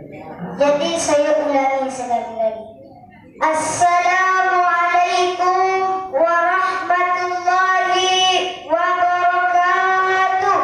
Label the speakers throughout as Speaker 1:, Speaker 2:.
Speaker 1: Jadi saya ulangi sekali lagi. Assalamualaikum warahmatullahi wabarakatuh.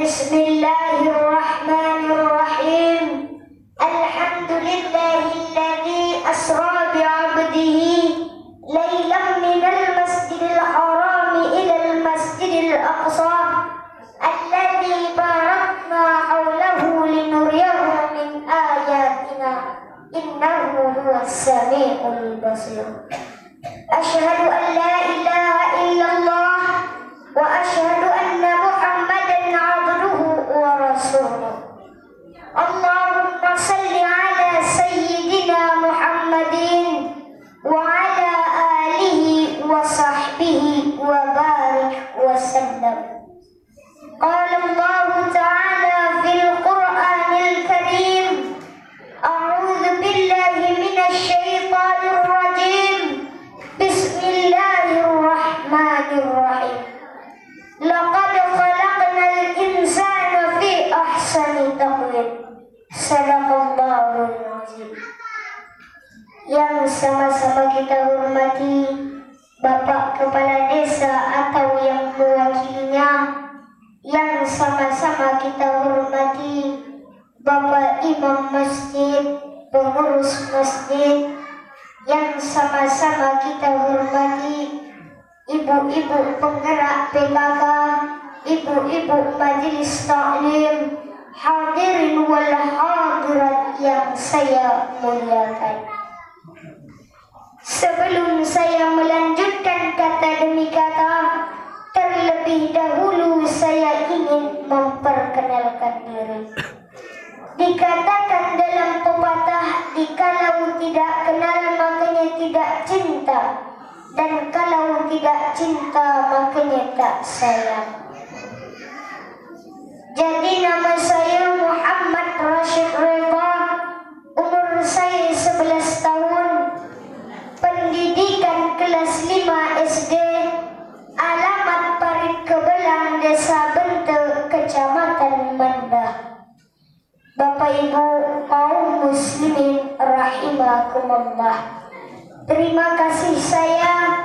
Speaker 1: Bismillahirrahmanirrahim. Alhamdulillahilladzi asra bi'abdihi laylan minal masjidil haram ilal masjidil aqsa alladzi barakna hawlahu linuriyahu min ayatina innahu huwas sami'ul basir. Asyhadu an la ilaha illallah wa asyhadu anna Muhammadan abduhu wa rasuluh. Allahumma salli ala sayyidina Muhammadin wa ala alihi wa sahbihi wa barik wa sallam. Qala Allah ta'ala fil Qur'anil Karim, a'udzu billahi minasy syaithanir rajim. Bismillahirrahmanirrahim. Laqad khalaqnal insana fi ahsani taqwim. Sadaqallahul azim. Yang sama-sama kita hormati Bapak Kepala Desa atau yang mewakilinya, yang sama-sama kita hormati Bapak Imam Masjid, pengurus masjid, yang sama-sama kita hormati ibu-ibu penggerak PKK, ibu-ibu majelis taklim, hadirin wal hadirat yang saya muliakan. Sebelum saya melanjutkan kata demi kata, terlebih dahulu saya ingin memperkenalkan diri. Dikatakan dalam pepatah, dikalau tidak kenal makanya tidak cinta, dan kalau tidak cinta makanya tak sayang. Jadi nama saya Muhammad Rashid Reza, umur saya 11 tahun, pendidikan kelas 5 SD, alamat Parit Kebelang, Desa Bente, Kecamatan Mandah. Bapak Ibu kaum muslimin rahimakumullah, terima kasih saya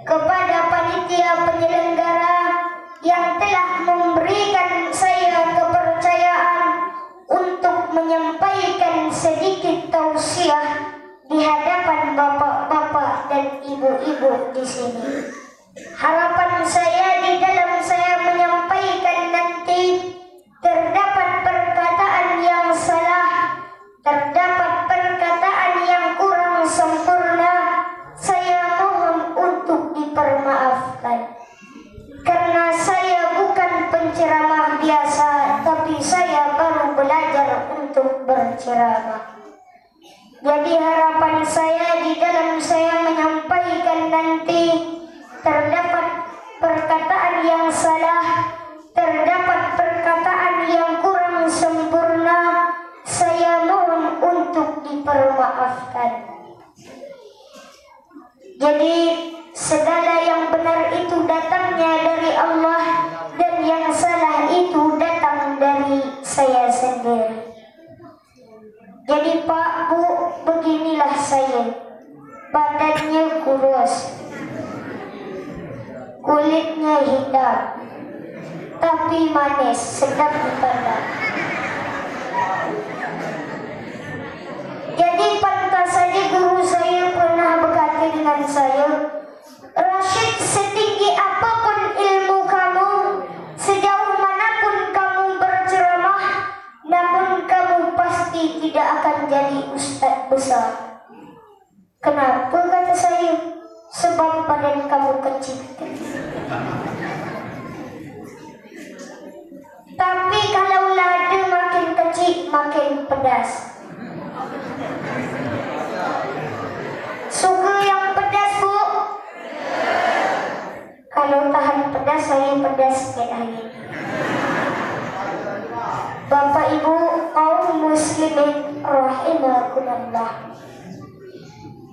Speaker 1: kepada panitia penyelenggara yang telah memberikan saya kepercayaan untuk menyampaikan sedikit tausiah di hadapan bapak-bapak dan ibu-ibu di sini. Harapan saya di dalam saya menyampaikan nanti terdapat perkataan yang salah, terdapat perkataan yang kurang sempurna, saya mohon untuk dipermaafkan. Karena saya bukan penceramah biasa, tapi saya baru belajar untuk berceramah. Jadi harapan saya di dalam saya menyampaikan nanti terdapat perkataan yang salah, terdapat perkataan yang kurang sempurna, saya mohon untuk dipermaafkan. Jadi segala yang benar itu datangnya dari Allah, dan yang salah itu datang dari saya sendiri. Jadi Pak, Bu, beginilah saya. Badannya kurus, kulitnya hitam, tapi manis, sedap dipandang. Jadi pantas saja guru saya pernah berkata dengan saya, Rashid, setinggi apapun ilmu kamu, sejauh manapun kamu berceramah, namun kamu pasti tidak akan jadi ustaz besar. Kenapa, kata saya? Sebab badan kamu kecil. Tapi kalau lada makin kecil, makin pedas. Suka yang pedas, Bu? Kalau tahan pedas, saya pedas sikit lagi. Bapak Ibu kaum muslimin rahimakumullah.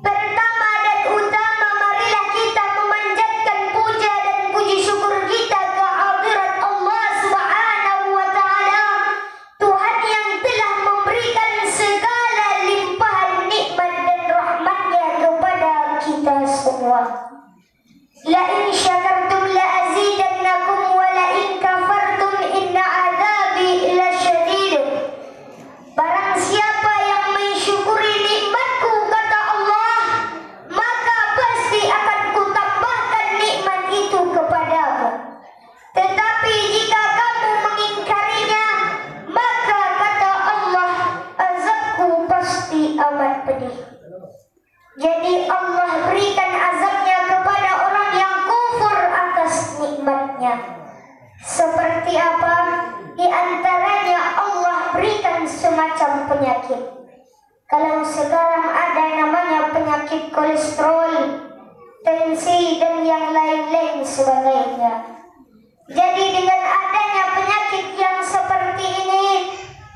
Speaker 1: Pertama dan utama, marilah kita memanjatkan puja dan puji syukur Jadi Allah berikan azabnya kepada orang yang kufur atas nikmatnya. Seperti apa? Di antaranya Allah berikan semacam penyakit. Kalau sekarang ada namanya penyakit kolesterol, tensi dan yang lain-lain sebagainya. Jadi dengan adanya penyakit yang seperti ini,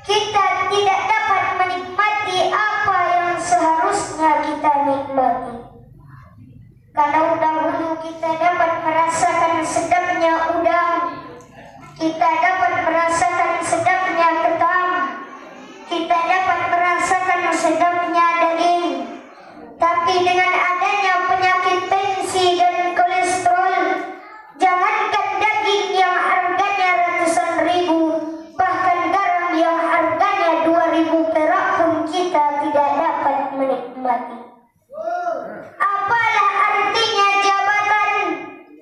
Speaker 1: kita tidak dapat menikmati apa yang seharusnya kita nikmati. Kalau dahulu kita dapat merasakan sedapnya udang, kita dapat merasakan sedapnya ketam, kita dapat merasakan sedapnya daging. Tapi dengan adanya penyakit tensi dan kolesterol, jangankan daging yang harganya ratusan ribu, bahkan garam yang harganya 2.000 perak pun kita tidak dapat menikmati. Apalah artinya jabatan,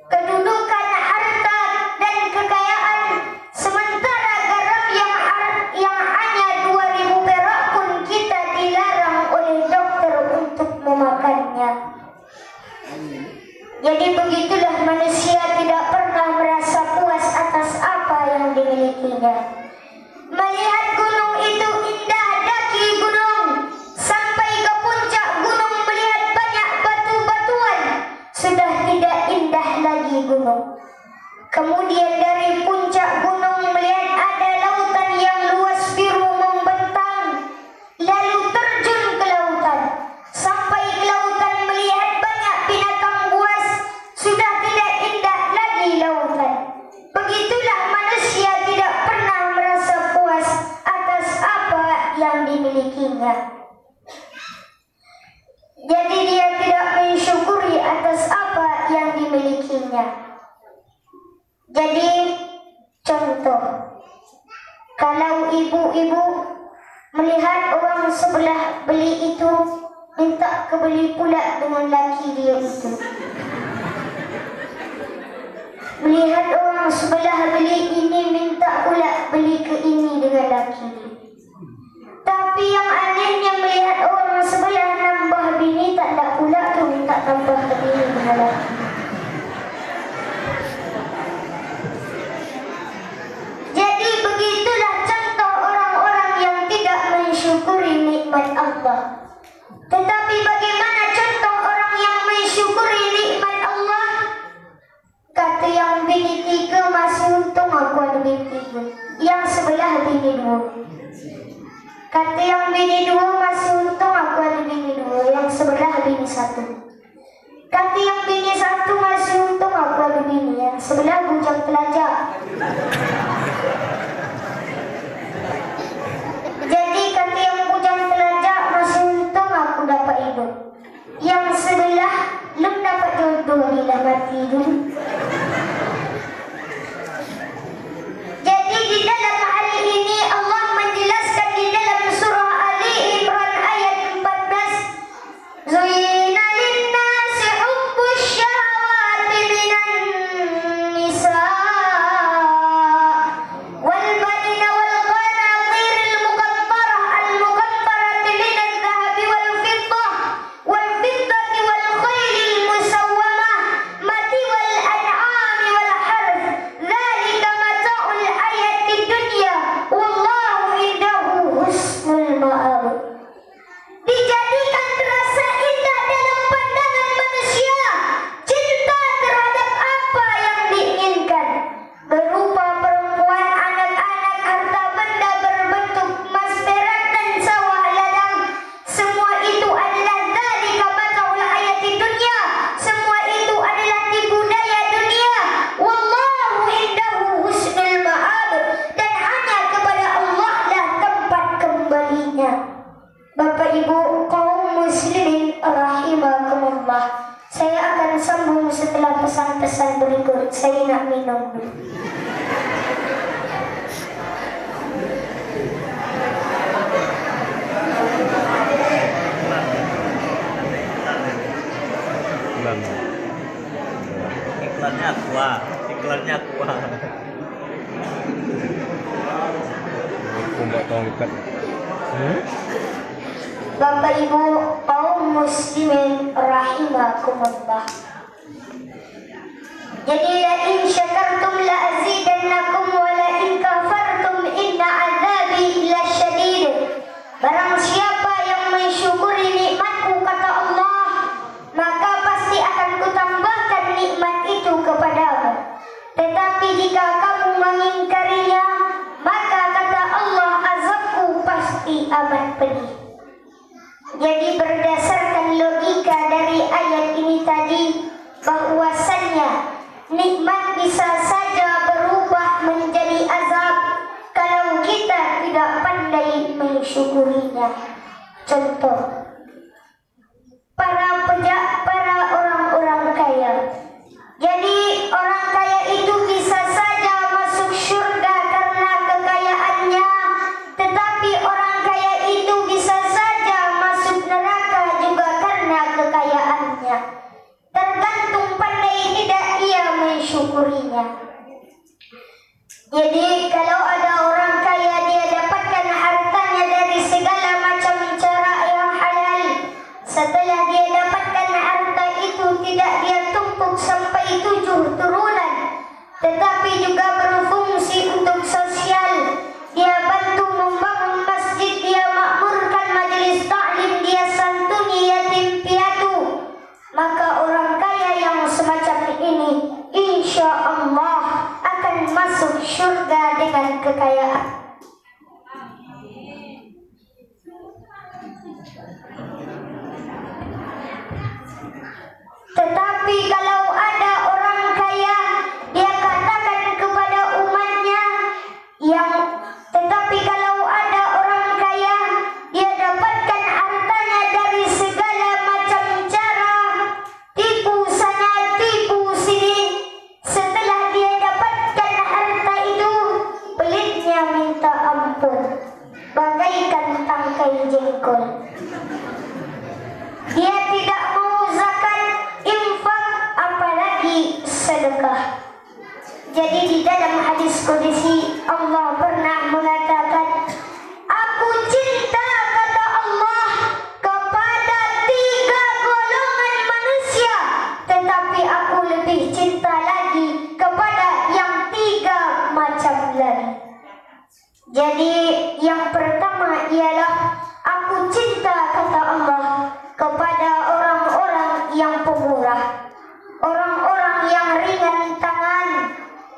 Speaker 1: kedudukan, harta, dan kekayaan, sementara garam yang hanya 2.000 perak pun kita dilarang oleh dokter untuk memakannya. Jadi begitulah manusia tidak pernah merasa puas atas apa yang dimilikinya. Melihat gunung itu indah, daki gunung sampai ke puncak gunung, melihat banyak batu-batuan, sudah tidak indah lagi gunung. Kemudian dari puncak gunung melihat ada lautan yang luas biru membentang, lalu terjun ke lautan. Sampai ke lautan melihat banyak binatang buas, sudah tidak indah lagi lautan. Begitulah manusia tidak pernah merasa puas atas apa yang dimilikinya. Jadi dia tidak mensyukuri atas apa yang dimilikinya. Jadi contoh, kalau ibu-ibu melihat orang sebelah beli itu, minta kebeli pula dengan laki dia itu. Melihat orang sebelah beli ini, minta pula beli ke ini dengan laki dia. Tapi yang anehnya melihat orang sebelah nambah bini, tak ada pula tu minta tambah ke bini dengan laki. Jadi begitulah contoh orang-orang yang tidak mensyukuri nikmat Allah. Tetapi bagaimana contoh orang yang mensyukuri nikmat Allah? Kata yang bini 3, masih untung aku ada bini 3. Yang sebelah bini 2. Kata yang bini 2, masih untung aku ada bini 2. Yang sebelah bini 1. Kata yang bini 1, masih untung aku ada bini. Yang sebelah bujang pelajar. Jadi kata yang bujang pelajar, masih untung aku dapat hidup. Yang sebelah belum dapat jodoh, dia dah mati dulu. Jadi di dalam hal ini Allah menjelaskan di dalam surah Ali Imran ayat 14, Zuyyina linnasi hubbus syahawati minan nisa wal banina wal qanatiril muqantarah al muqantarati minadh dhahabi wal fiddati wal khaylil musawwamah mati wal an'ami wal harth, dzalika mata'ul hayatid dunya wallahu indahu husnul ma'ab. Dijadikan terasa indah dalam pandangan manusia cinta terhadap apa yang diinginkan, berupa perempuan, anak-anak, harta benda berbentuk emas, perak dan sawah ladang. Semua itu adalah dzalika mata'ul hayatid dunya. Semua itu adalah tipu daya dunia. Wallahu indahu husnul ma'ab, dan hanya kepada Allah lah tempat kembalinya. Bapak Ibu kaum muslimin rahimakumullah, saya akan sambung setelah pesan-pesan berikut. Saya nak minum dulu.
Speaker 2: Iklannya kuah. Aku mbak tongkat.
Speaker 1: Bapak Ibu kaum muslimin rahimakumullah. Jadi la in syakartum la azidannakum wa la in kafartum inna azabi lasyadid. Barang siapa yang mensyukuri nikmatku kata Allah, maka pasti akan kutambahkan nikmat itu kepadamu. Tetapi jika kamu mengingkarinya, maka kata Allah azabku pasti amat pedih. Jadi berdasarkan logika dari ayat ini tadi, bahwasannya nikmat bisa saja berubah menjadi azab kalau kita tidak pandai mensyukurinya. Contoh, para orang-orang kaya. Jadi orang kaya itu bisa saja masuk surga karena kekayaannya, tetapi orang kaya itu bisa saja masuk neraka juga karena kekayaannya. Tergantung pandai tidak ia mensyukurinya. Jadi kalau ada orang kaya, dia dapatkan hartanya dari segala macam cara yang halal. Setelah dia dapatkan harta itu, tidak dia tumpuk sampai 7 turunan, tetapi juga berfungsi untuk sosial. Dia bantu membangun masjid, dia makmurkan majelis taklim, dia santuni yatim piatu. Maka orang kaya yang semacam ini insya Allah akan masuk surga dengan kekayaan. Tetapi kalau ada orang kaya, dia katakan kepada umatnya tetapi kalau ada orang kaya, dia dapatkan hartanya dari segala macam cara, tipu sana, tipu sini. Setelah dia dapatkan harta itu, pelitnya minta ampun, bagaikan tangkai jengkol. Dia tidak mau zakat, infak, apalagi sedekah. Jadi di dalam hadis qudsi Allah pernah mengatakan, aku cinta kata Allah kepada 3 golongan manusia, tetapi aku lebih cinta lagi kepada yang 3 macam lagi. Jadi yang pertama ialah aku cinta kata Allah kepada orang-orang yang pemurah, orang-orang yang ringan tangan,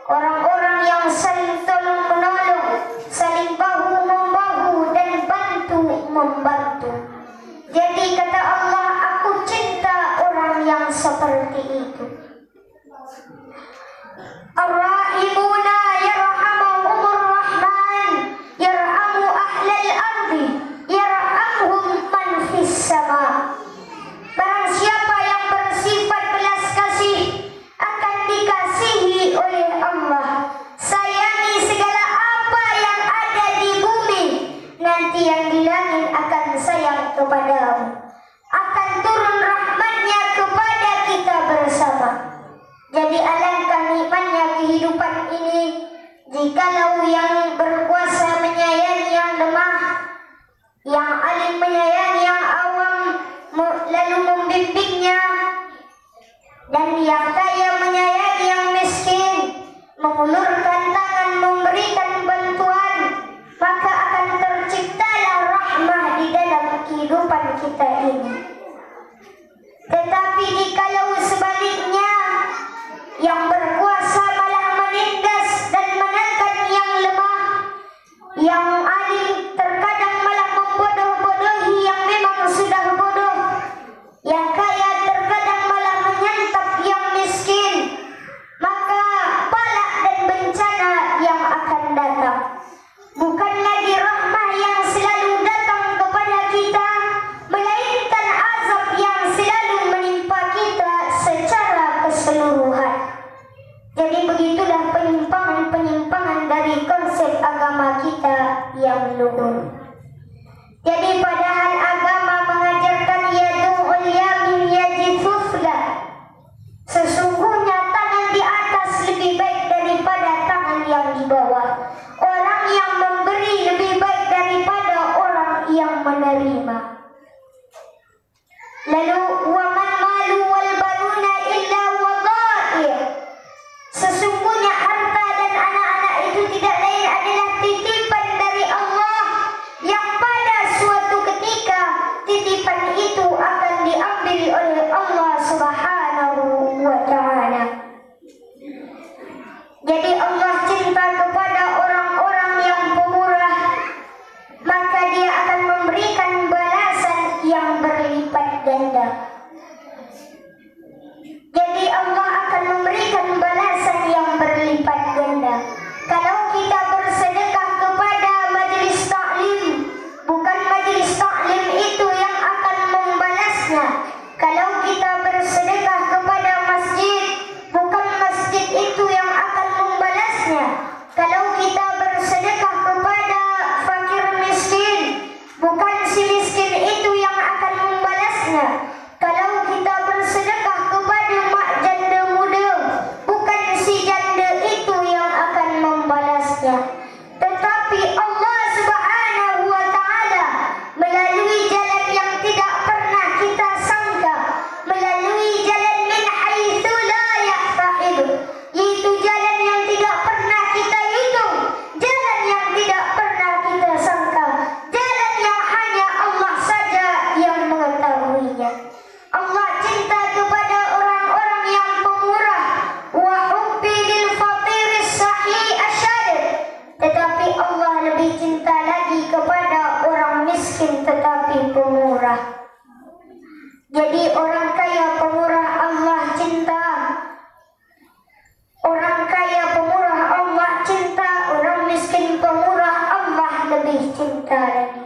Speaker 1: orang-orang yang saling tolong menolong, saling bahu membahu dan bantu membantu. Jadi kata Allah, aku cinta orang yang seperti itu. Ar-Rahimuna yarhamuhumur Rahman, yarhamu ahlal ardi, yarhamhum man fis sama. Barang siapa yang bersifat belas kasih akan dikasihi oleh Allah. Sayangi segala apa yang ada di bumi, nanti yang di langit akan sayang kepadamu. Akan turun rahmatnya kepada kita bersama. Jadi alangkah nikmatnya kehidupan ini jikalau yang berkuasa menyayangi yang lemah, yang alim menyayangi yang awam, lalu membimbingnya, dan yang kaya menyayangi yang miskin, mengulurkan tangan memberikan bantuan, maka akan terciptalah rahmah di dalam kehidupan kita ini. Tetapi jikalau sebaliknya, yang berkuasa malah menindas dan menekan yang lemah, yang alim terkadang malah membodoh-bodohi yang memang sudah bodoh, yang kaya terkadang malah menyantap yang miskin, maka balak dan bencana yang akan datang. Bukan lagi rahmah yang selalu datang kepada kita, melainkan azab yang selalu menimpa kita secara keseluruhan. Jadi begitulah penyimpangan-penyimpangan dari konsep agama kita yang luhur. Jadi padahal agama mengajarkan yadu'ul yamin yajifufla, sesungguhnya tangan di atas lebih baik daripada tangan yang di bawah. Orang yang memberi lebih baik daripada orang yang menerima. Lalu waman malu wal banuna illa wadai. Sesungguhnya harta dan anak-anak itu tidak lain adalah titipan dari Allah yang pada suatu ketika titipan itu akan diambil oleh Allah Subhanahu wa ta'ala. Jadi Allah cinta kepada orang-orang yang pemurah, maka dia akan memberikan balasan yang berlipat ganda. Jadi Allah akan memberikan balasan yang berlipat ganda. Kalau kita bersedekah kepada majelis taklim, bukan majelis taklim itu yang akan membalasnya. Kalau kita bersedekah kepada masjid, bukan masjid itu yang akan membalasnya. Kalau kita bersedekah kepada fakir miskin, bukan si miskin itu yang akan membalasnya. Kalau kita bersedekah kepada mak janda muda, bukan si janda itu yang akan membalasnya. Tetapi Allah Subhanahu wa ta'ala melalui jalan yang tidak pernah kita sangka, melalui jalan min haitsu la yahtasib, yaitu jalan yang tidak pernah kita hitung, jalan yang tidak pernah kita sangka, jalan yang hanya Allah saja yang mengetahuinya. Allah cinta kepada orang-orang yang pemurah, wa hubbi lil faqiris sahih asyad. Tetapi Allah lebih cinta lagi kepada orang miskin tetapi pemurah. Jadi orang kaya pemurah Allah cinta. Orang kaya pemurah Allah cinta, orang miskin pemurah Allah lebih cinta lagi.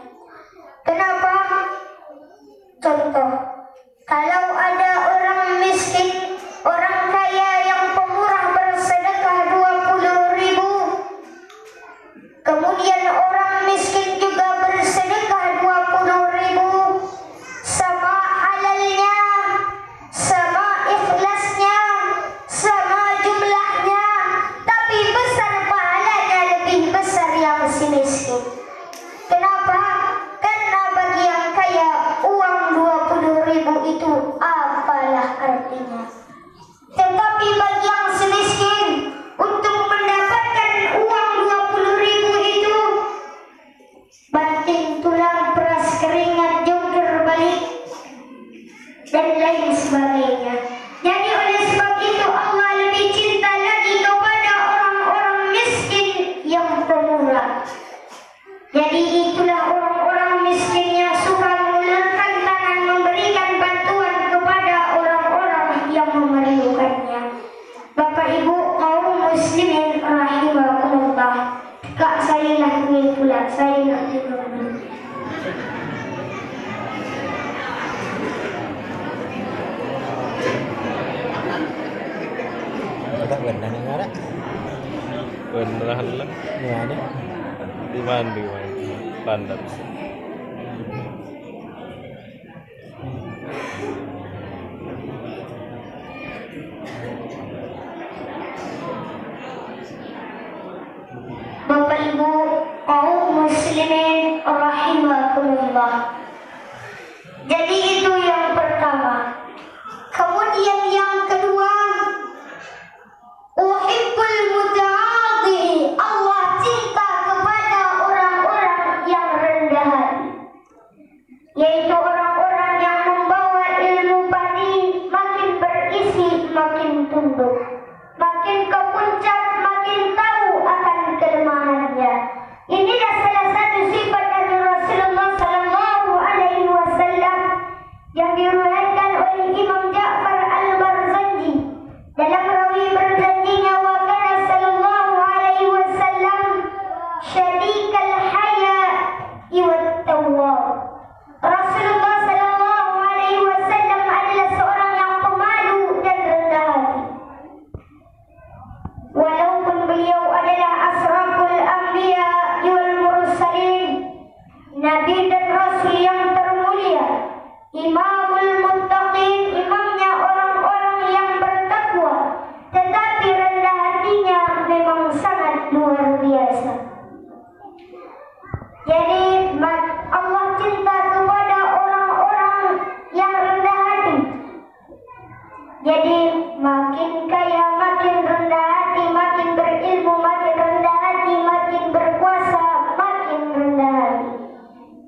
Speaker 1: Kenapa? Contoh, kalau ada orang miskin, orang kaya yang pemurah bersedekah 20.000, kemudian orang miskin juga bersedekah 20.000, sama halalnya, sama ikhlasnya, sama jumlahnya, tapi besar pahalanya lebih besar yang si miskin. Kenapa? Karena bagi yang kaya uang 20.000 itu apalah artinya. Tetapi bagi yang si miskin, untuk mendapatkan uang 20.000 itu banting tulang, peras keringat, jungkir balik dan lain sebagainya. Jadi oleh sebab itu Allah lebih cinta lagi kepada orang-orang miskin yang pemurah. Jadi itulah orang-orang miskin yang suka mengulurkan tangan memberikan bantuan kepada orang-orang yang memerlukannya. Bapak Ibu kaum muslimin rahimakumullah. Kak saya nak ingin pula, saya nak tidur dulu.
Speaker 2: Tak benar ni ada.
Speaker 3: Beneran lah.
Speaker 2: Ni ada.
Speaker 3: Di mana pandang.
Speaker 1: Bapak Ibu kaum muslimin rahimakumullah. Jadi itu yang pertama. Kemudian yang kedua, uhibbul mutaadhi. Allah cinta kepada orang-orang yang rendah hati, yaitu orang-orang yang membawa ilmu padi makin berisi makin tunduk, makin ke puncak makin tahu akan kelemahannya. Inilah salah satu sifat dari Rasulullah sallallahu alaihi wasallam yang diriwayatkan oleh Imam Ja'far Al-Barzanji. Dalam rawi berjanjinya, wa kana sallallahu alaihi wasallam syadikal haya wa tawwab. Rasulullah sallallahu alaihi wasallam adalah seorang yang pemalu dan rendah hati. Walaupun beliau adalah asraful anbiya wal mursalin, nabi dan rasul yang termulia, imamul muttaqin, imamnya orang-orang yang bertakwa, tetapi rendah hatinya memang sangat luar biasa. Jadi Allah cinta kepada orang-orang yang rendah Jadi makin kaya makin rendah hati, makin berilmu makin rendah hati, makin berkuasa makin rendah hati.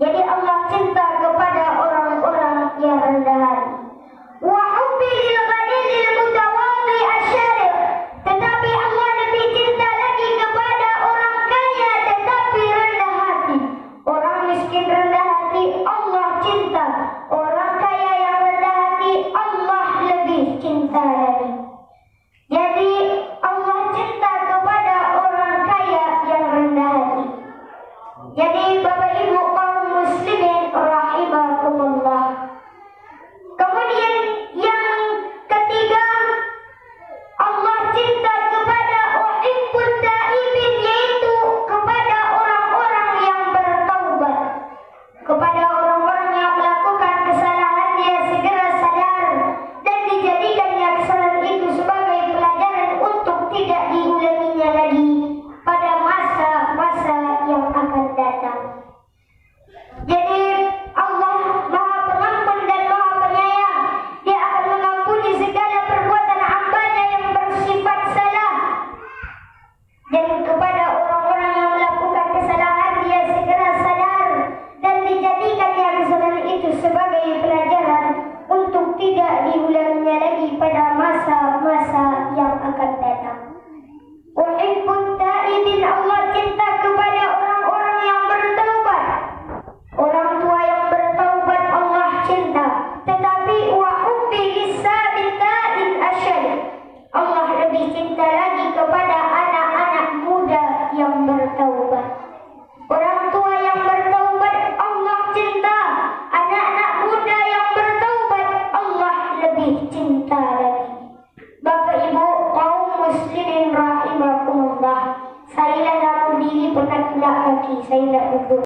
Speaker 1: Jadi Allah cinta kepada orang-orang yang rendah hati. Wa hubbi lil ghaniyil mutawadhi asyari'. Tetapi Allah lebih cinta lagi kepada orang kaya tetapi rendah hati. Orang miskin rendah hati Allah cinta. Orang kaya yang rendah hati Allah lebih cinta lagi. Jadi Allah cinta kepada orang kaya yang rendah hati. Jadi Bapak Ibu kaum muslimin rahimakumullah. Kemudian yang ketiga, Allah cinta kepada uhibbut taibin, yaitu kepada orang-orang yang bertaubat. Kepada orang-orang yang melakukan kesalahan dia segera sadar dan dijadikannya kesalahan itu sebagai pelajaran untuk tidak diulanginya lagi pada masa-masa yang akan datang. Jadi Allah Maha Pengampun dan Maha Penyayang. Dia akan mengampuni segala perbuatan hamba-Nya yang bersifat salah. Dan kepada orang-orang yang melakukan kesalahan dia segera sadar dan dijadikannya kesalahan itu sebagai pelajaran untuk tidak diulanginya lagi pada masa-masa yang akan datang. Uhibbut taibin, Allah cinta kepada orang-orang yang bertaubat. Orang tua yang bertaubat Allah cinta. Tetapi wa hubbi lis-sabiqin asyad. Allah lebih cinta lagi kepada anak-anak muda yang bertaubat. Orang tua yang bertaubat Allah cinta. Anak-anak muda yang bertaubat Allah lebih cinta lagi. Bapak Ibu kaum muslimin rahimakumullah. Saya nak berdiri penat kaki, saya nak duduk.